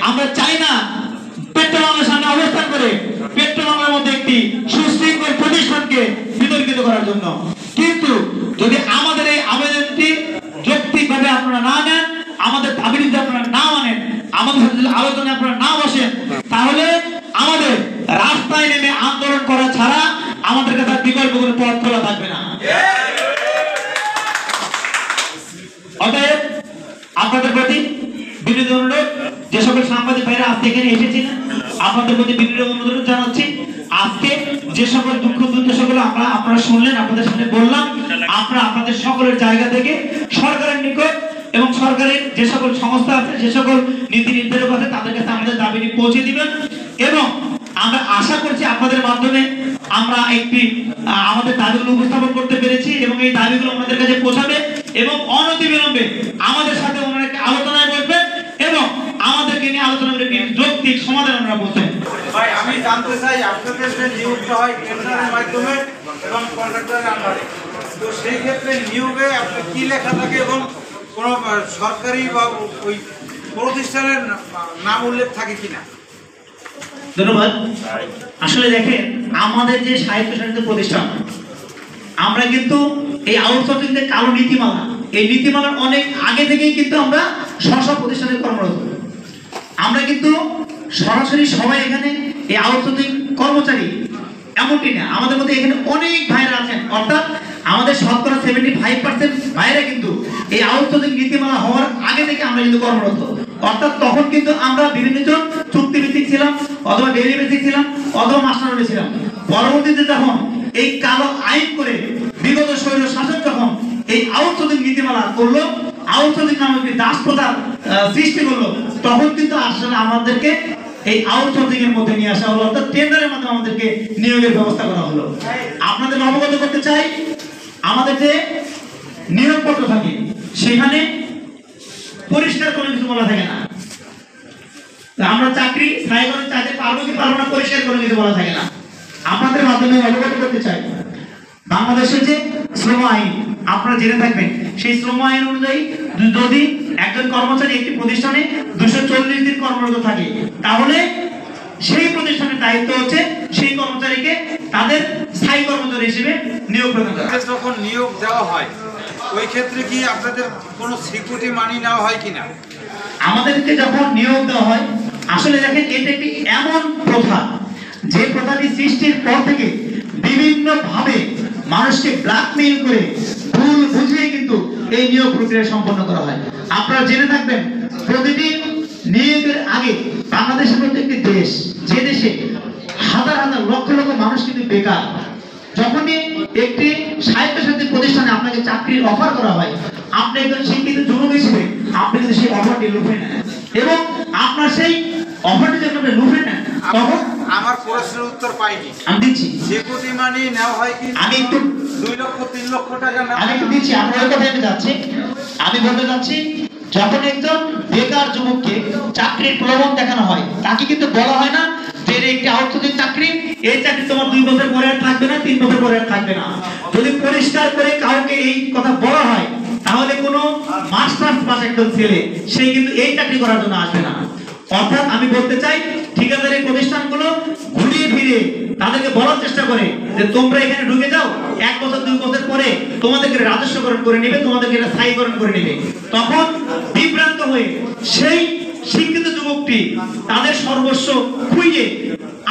আমরা চাই না পেট্রোল বাংলার সামনে অবস্থান করে পেট্রোল বাংলার মধ্যে একটি সুশৃঙ্খল প্রতিষ্ঠানকে বিতর্কিত করার জন্য। কিন্তু যদি আমাদের এই আবেদনটি যৌক্তিকভাবে আপনারা না নেন, আমাদের দাবি যদি আপনারা না মানেন, আমাদের সাথে যদি আলোচনায় আপনারা না বসেন, তাহলে আমাদের রাস্তায় নেমে আন্দোলন করা ছাড়া আমাদের কাছে বিকল্প কোনো পথ খোলা থাকবে না। অতএব আপনাদের প্রতি বিনীত অনুরোধ, যে সকল সাংবাদিক ভাইরা আজকে এখানে এসেছিলেন, আপনাদের প্রতি বিনীত অনুরোধ জানাচ্ছি, আজকে যে সকল দুঃখ দুর্দশাগুলো আপনারা শুনলেন, আপনাদের সামনে বললাম, আপনারা আপনাদের সকলের জায়গা থেকে সরকারের নিকট এবং সরকারের যে সকল সংস্থা আছে, যে সকল নীতি নির্ধারক আছে, তাদের কাছে আমাদের দাবিটি পৌঁছে দিবেন। এবং আমরা আশা করছি আপনাদের মাধ্যমে আমরা একটি আমাদের দাবিগুলো উপস্থাপন করতে পেরেছি এবং এই দাবিগুলো আমাদের কাছে পৌঁছাবে এবং অনতিবিলম্বে আমাদের সাথে ওনারা আলোচনায় বসবেন এবং আমাদেরকে নিয়ে আলোচনা করে যৌক্তিক সমাধান আমরা বলবেন। ভাই, আমি জানতে চাই আপনাদের যে নিয়োগটা হয় টেন্ডারের মাধ্যমে এবং কন্ট্রাক্টরের আন্ডারে, তো সেই ক্ষেত্রে নিয়োগে আপনার কি লেখা থাকে এবং কোনো সরকারি বা ওই প্রতিষ্ঠানের নাম উল্লেখ থাকে কিনা? ধন্যবাদ। আসলে দেখেন, আমাদের যে সাহিত্য প্রতিষ্ঠান, আমরা কিন্তু এই আউটসোর্সিং যে কালো নীতিমালা, এই নীতিমালার অনেক আগে থেকেই কিন্তু আমরা স্ব প্রতিষ্ঠানে কর্মরত। আমরা কিন্তু সরাসরি সবাই এখানে এই আউটসোর্সিং কর্মচারী এমনটি না, আমাদের মধ্যে এখানে অনেক ভাইরা আছেন, অর্থাৎ আমাদের শতকরা 75% ভাইরা কিন্তু এই আউটসোর্সিং নীতিমালা হওয়ার আগে থেকে আমরা কিন্তু কর্মরত। অর্থাৎ তখন কিন্তু আমরা বিভিন্ন জন চুক্তিভিত্তিক ছিলাম, অথবা ডেইলি বেসিক ছিলাম, অথবা মাস্টার ছিলাম। পরবর্তীতে যখন এই কালো আইন করে বিগত স্বৈর শাসক যখন এই আউটসোর্সিং নীতিমালা করলো, আউটসোর্সিং নামে একটি দাস প্রথার সৃষ্টি করলো, তখন কিন্তু আসলে আমাদেরকে এই আউটসোর্সিং এর মধ্যে নিয়ে আসা হলো, অর্থাৎ টেন্ডারের মাধ্যমে আমাদেরকে নিয়োগের ব্যবস্থা করা হলো। আপনাদের অবগত করতে চাই, আমাদের যে নিয়োগপত্র থাকে সেখানে পরিষ্কার কোনো কিছু বলা থাকে না। আমরা চাকরি স্থায়ী করে চাইতে পারবো কি পারবো না, পরিষ্কার কোনো কিছু বলা থাকে না। আপনাদের মাধ্যমে অবগত করতে চাই, বাংলাদেশের যে শ্রম আইন আপনারা জেনে থাকবেন, সেই শ্রম আইন অনুযায়ী যদি একজন কর্মচারী একটি প্রতিষ্ঠানে 240 দিন কর্মরত থাকে, তাহলে সেই প্রতিষ্ঠানের দায়িত্ব হচ্ছে সেই কর্মচারীকে তাদের স্থায়ী কর্মচারী হিসেবে নিয়োগ প্রদান করা। যখন নিয়োগ দেওয়া হয় ওই ক্ষেত্রে কি আপনাদের কোনো সিকিউরিটি মানি নেওয়া হয় কিনা? আমাদেরকে যখন নিয়োগ দেওয়া হয়, আসলে দেখেন, এটা একটি এমন প্রথা, যে প্রথাটি সৃষ্টির পর থেকে বিভিন্ন ভাবে মানুষকে ব্ল্যাকমেইল করে ভুল বুঝিয়ে কিন্তু এই নিয়োগ প্রক্রিয়া সম্পন্ন করা হয়। আপনারা জেনে থাকবেন, প্রতিটি নিয়োগের আগে বাংলাদেশের মতো একটি দেশ, যে দেশে হাজার হাজার লক্ষ লক্ষ মানুষ কিন্তু বেকার, যখনই একটি স্বায়ত্তশাসিত প্রতিষ্ঠানে আপনাকে চাকরির অফার করা হয়, আপনি একজন শিক্ষিত যুবক হিসেবে আপনি কিন্তু সেই অফারটি লুফে নেন এবং আপনার সেই অফারটি যখন আপনি লুফে নেন, তখন আমার প্রশ্নের উত্তর পাইনি, আমি দিচ্ছি। সিকিউরিটি মানি নেওয়া হয় কি? আমি একটু 2 লক্ষ 3 লক্ষ টাকা নেওয়া আমি একটু দিচ্ছি, আপনার ওই কথায় আমি যাচ্ছি। আমি বলতে যাচ্ছি, যখন একজন বেকার যুবককে চাকরির প্রলোভন দেখানো হয়, তাকে কিন্তু বলা হয় না যে একটি আউটসোর্সিং চাকরি, এই চাকরি তোমার 2 বছর পরে আর থাকবে না, 3 বছর পরে আর থাকবে না। যদি পরিষ্কার করে কাউকে এই কথা বলা হয়, তাহলে কোনো মাস্টার্স পাস একজন ছেলে সে কিন্তু এই চাকরি করার জন্য আসবে না। অর্থাৎ আমি বলতে চাই, ঠিকাদারি প্রতিষ্ঠানগুলো ঘুরিয়ে ফিরে তাদেরকে বলার চেষ্টা করে যে তোমরা এখানে ঢুকে যাও, 1 বছর 2 বছর পরে তোমাদেরকে রাজস্বকরণ করে নেবে, তোমাদেরকে এটা স্থায়ীকরণ করে নেবে। তখন বিভ্রান্ত হয়ে সেই শিক্ষিত যুবকটি তাদের সর্বস্ব খুইয়ে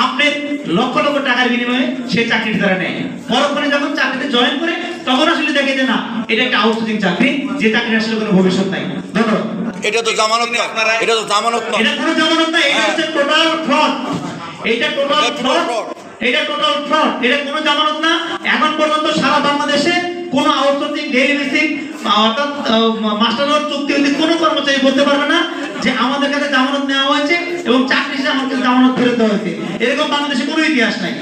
আপনার লক্ষ লক্ষ টাকার বিনিময়ে সেই চাকরির দ্বারা নেয়। পরক্ষণে যখন চাকরিতে জয়েন করে, তখন আসলে দেখে যে না, এটা একটা আউটসোর্সিং চাকরি, যে চাকরির আসলে কোনো ভবিষ্যৎ নাই। ধন্যবাদ। এটা তো জামানত না, এটা তো জামানত না, এটা কোনো জামানত না, এটা হচ্ছে টোটাল ফ্রড। এটা টোটাল ফ্রড, এটা টোটাল ফ্রড, এটা কোনো জামানত না। এখন পর্যন্ত সারা বাংলাদেশে কোনো আউটসোর্সিং ডেইলি বেসিক অর্থাৎ মাস্টার চুক্তি হলে কোনো কর্মচারী বলতে পারবে না যে আমাদের কাছে জামানত নেওয়া হয়েছে এবং চাকরি আমাদের জামানত ফেরত দেওয়া হয়েছে। এরকম বাংলাদেশে কোনো ইতিহাস নাই।